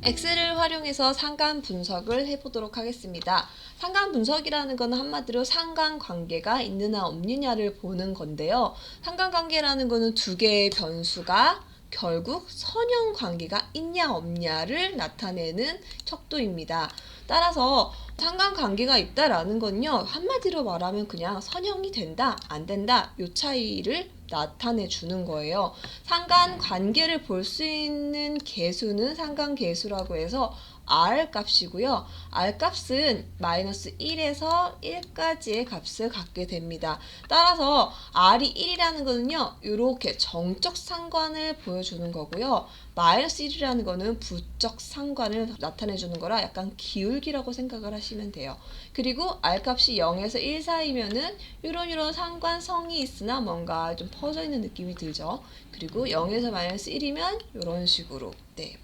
엑셀을 활용해서 상관 분석을 해보도록 하겠습니다. 상관 분석이라는 것은 한마디로 상관관계가 있느냐 없느냐를 보는 건데요. 상관관계라는 것은 두 개의 변수가 결국 선형관계가 있냐 없냐를 나타내는 척도입니다. 따라서 상관관계가 있다라는 건요, 한마디로 말하면 그냥 선형이 된다 안 된다 요 차이를 나타내 주는 거예요. 상관관계를 볼 수 있는 계수는 상관계수라고 해서 R 값이고요. R 값은 마이너스 1에서 1까지의 값을 갖게 됩니다. 따라서 R이 1이라는 거는요, 이렇게 정적 상관을 보여주는 거고요. 마이너스 1이라는 거는 부적 상관을 나타내주는 거라 약간 기울기라고 생각을 하시면 돼요. 그리고 R 값이 0에서 1 사이면은 이런 상관성이 있으나 뭔가 좀 퍼져 있는 느낌이 들죠. 그리고 0에서 마이너스 1이면 이런 식으로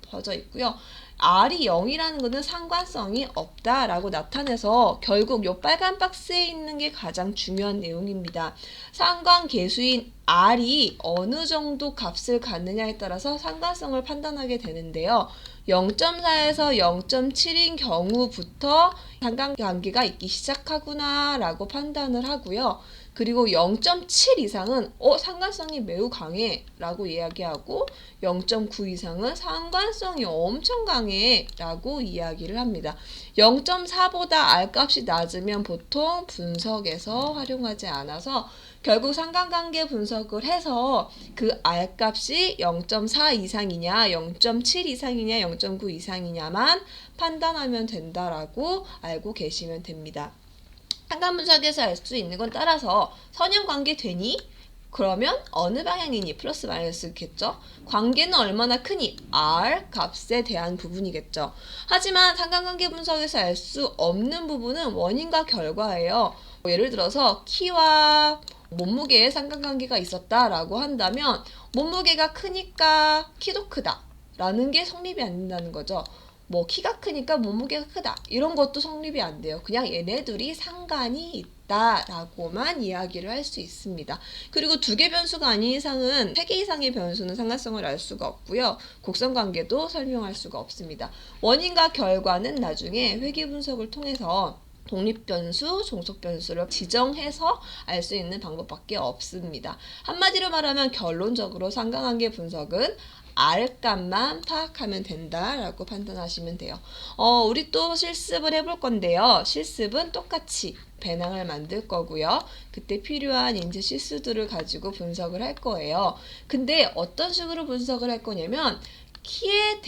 퍼져 있고요. R이 0이라는 것은 상관성이 없다라고 나타내서 결국 이 빨간 박스에 있는 게 가장 중요한 내용입니다. 상관계수인 R이 어느 정도 값을 갖느냐에 따라서 상관성을 판단하게 되는데요. 0.4에서 0.7인 경우부터 상관관계가 있기 시작하구나 라고 판단을 하고요. 그리고 0.7 이상은 상관성이 매우 강해 라고 이야기하고 0.9 이상은 상관성이 엄청 강해 라고 이야기를 합니다. 0.4보다 R값이 낮으면 보통 분석에서 활용하지 않아서 결국 상관관계 분석을 해서 그 R값이 0.4 이상이냐 0.7 이상이냐 0.9 이상이냐만 판단하면 된다라고 알고 계시면 됩니다. 상관 분석에서 알 수 있는 건 따라서 선형관계 되니? 그러면 어느 방향이니? 플러스 마이너스겠죠? 관계는 얼마나 크니? R 값에 대한 부분이겠죠. 하지만 상관관계 분석에서 알 수 없는 부분은 원인과 결과예요. 예를 들어서 키와 몸무게에 상관관계가 있었다라고 한다면 몸무게가 크니까 키도 크다 라는 게 성립이 안 된다는 거죠. 키가 크니까 몸무게가 크다 이런 것도 성립이 안 돼요. 그냥 얘네들이 상관이 있다라고만 이야기를 할 수 있습니다. 그리고 두 개 변수가 아닌 이상은 세 개 이상의 변수는 상관성을 알 수가 없고요. 곡선관계도 설명할 수가 없습니다. 원인과 결과는 나중에 회귀 분석을 통해서 독립변수, 종속변수를 지정해서 알 수 있는 방법밖에 없습니다. 한마디로 말하면 결론적으로 상관관계 분석은 R값만 파악하면 된다라고 판단하시면 돼요. 우리 또 실습을 해볼 건데요. 실습은 똑같이 배낭을 만들 거고요. 그때 필요한 인지 실수들을 가지고 분석을 할 거예요. 근데 어떤 식으로 분석을 할 거냐면 키에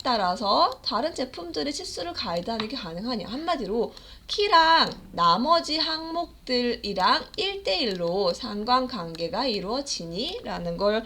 따라서 다른 제품들의 치수를 가이드하는 게 가능하냐. 한마디로 키랑 나머지 항목들이랑 1대1로 상관관계가 이루어지니? 라는 걸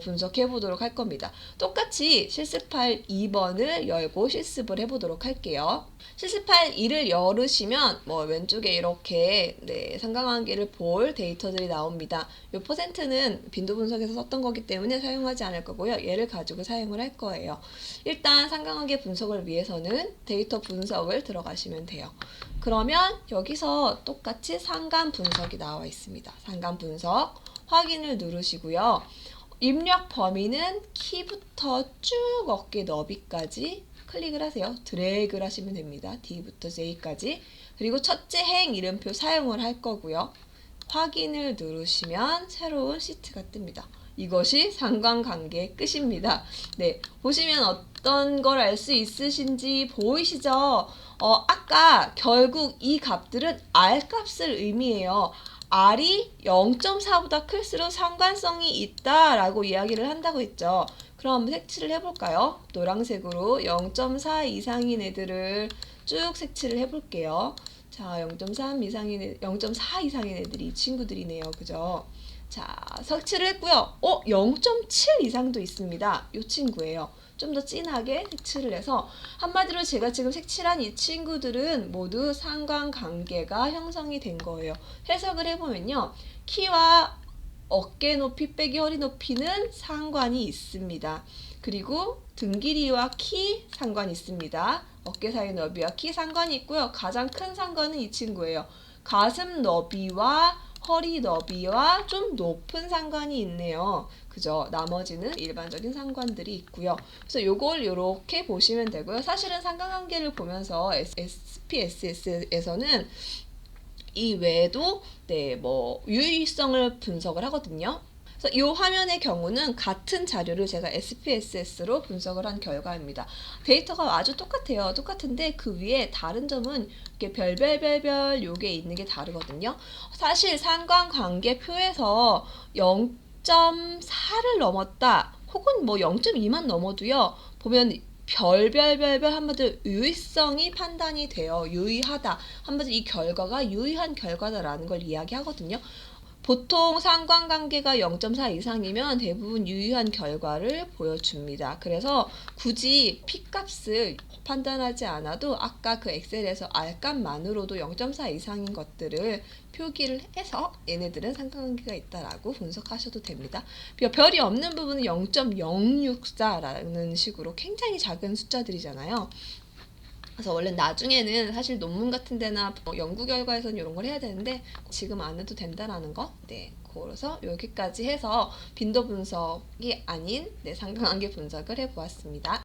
분석해 보도록 할 겁니다. 똑같이 실습할 2번을 열고 실습을 해보도록 할게요. 실습할 2를 열으시면 왼쪽에 이렇게 상관관계를 볼 데이터들이 나옵니다. 이 퍼센트는 빈도 분석에서 썼던 거기 때문에 사용하지 않을 거고요. 얘를 가지고 사용을 할 거예요. 일단 상관관계 분석을 위해서는 데이터 분석을 들어가시면 돼요. 그러면 여기서 똑같이 상관 분석이 나와 있습니다. 상관 분석 확인을 누르시고요. 입력 범위는 키부터 쭉 어깨 너비까지 클릭을 하세요. 드래그를 하시면 됩니다. D부터 J까지. 그리고 첫째 행 이름표 사용을 할 거고요. 확인을 누르시면 새로운 시트가 뜹니다. 이것이 상관관계의 끝입니다. 보시면 어떤 걸 알 수 있으신지 보이시죠? 아까 결국 이 값들은 R 값을 의미해요. R이 0.4보다 클수록 상관성이 있다라고 이야기를 한다고 했죠. 그럼 한번 색칠을 해볼까요? 노란색으로 0.4 이상인 애들을 쭉 색칠을 해볼게요. 자, 0.4 이상인 애들이 이 친구들이네요. 그죠? 자, 색칠을 했고요. 0.7 이상도 있습니다. 이 친구예요. 좀 더 진하게 색칠을 해서 한마디로 제가 지금 색칠한 이 친구들은 모두 상관관계가 형성이 된 거예요. 해석을 해보면요. 키와 어깨 높이 빼기 허리 높이는 상관이 있습니다. 그리고 등 길이와 키 상관이 있습니다. 어깨 사이 너비와 키 상관이 있고요. 가장 큰 상관은 이 친구예요. 가슴 너비와 허리 너비와 좀 높은 상관이 있네요. 그죠? 나머지는 일반적인 상관들이 있고요. 그래서 요걸 이렇게 보시면 되고요. 사실은 상관관계를 보면서 SPSS에서는 이 외에도 뭐 유의성을 분석을 하거든요. 그래서 이 화면의 경우는 같은 자료를 제가 SPSS로 분석을 한 결과입니다. 데이터가 아주 똑같아요. 똑같은데 그 위에 다른 점은 이렇게 별별별별 요게 있는 게 다르거든요. 사실 상관관계표에서 0.4를 넘었다 혹은 뭐 0.2만 넘어도요. 보면 별별별별 한마디로 유의성이 판단이 돼요. 유의하다. 한마디로 이 결과가 유의한 결과다라는 걸 이야기하거든요. 보통 상관관계가 0.4 이상이면 대부분 유의한 결과를 보여줍니다. 그래서 굳이 P값을 판단하지 않아도 아까 그 엑셀에서 R값만으로도 0.4 이상인 것들을 표기를 해서 얘네들은 상관관계가 있다라고 분석하셔도 됩니다. 별이 없는 부분은 0.064라는 식으로 굉장히 작은 숫자들이잖아요. 그래서 원래 나중에는 사실 논문 같은 데나 연구 결과에서는 이런 걸 해야 되는데 지금 안 해도 된다라는 거. 그래서 여기까지 해서 빈도 분석이 아닌 상관관계 분석을 해보았습니다.